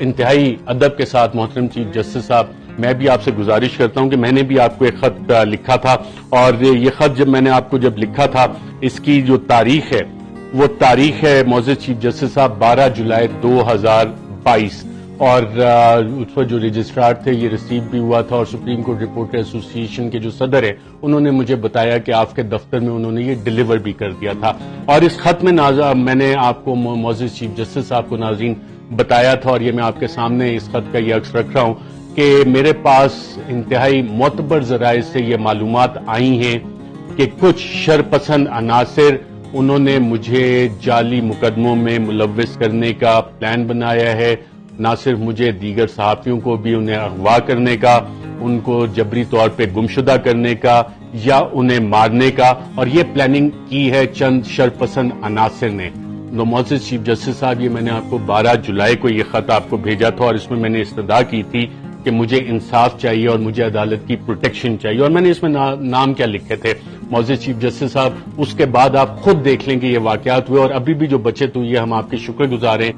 انتہائی ادب کے ساتھ محترم چیف جسٹس صاحب، میں بھی آپ سے گزارش کرتا ہوں کہ میں نے بھی آپ کو ایک خط لکھا تھا، اور یہ خط جب میں نے آپ کو جب لکھا تھا، اس کی جو تاریخ ہے وہ تاریخ ہے معزز چیف جسٹس صاحب 12 جولائی 2022، اور اس پر جو رجسٹرار تھے یہ ریسیو بھی ہوا تھا، اور سپریم کورٹ رپورٹر ایسوسی ایشن کے جو صدر ہیں انہوں نے مجھے بتایا کہ آپ کے دفتر میں انہوں نے یہ ڈیلیور بھی کر دیا تھا، اور اس خط میں میں نے آپ کو معزز چیف جسٹس صاحب کو ناظرین بتایا تھا، اور یہ میں آپ کے سامنے اس خط کا یہ عکس رکھ رہا ہوں کہ میرے پاس انتہائی معتبر ذرائع سے یہ معلومات آئی ہیں کہ کچھ شرپسند عناصر انہوں نے مجھے جعلی مقدموں میں ملوث کرنے کا پلان بنایا ہے، نہ صرف مجھے، دیگر صحافیوں کو بھی، انہیں اغوا کرنے کا، ان کو جبری طور پہ گمشدہ کرنے کا یا انہیں مارنے کا، اور یہ پلاننگ کی ہے چند شرپسند عناصر نے۔ معزز چیف جسٹس صاحب، یہ میں نے آپ کو 12 جولائی کو یہ خط آپ کو بھیجا تھا، اور اس میں نے استدعا کی تھی کہ مجھے انصاف چاہیے اور مجھے عدالت کی پروٹیکشن چاہیے، اور میں نے اس میں نام کیا لکھے تھے معزز چیف جسٹس صاحب، اس کے بعد آپ خود دیکھ لیں کہ یہ واقعات ہوئے، اور ابھی بھی جو بچت ہوئی ہے ہم آپ کے شکر گزار ہیں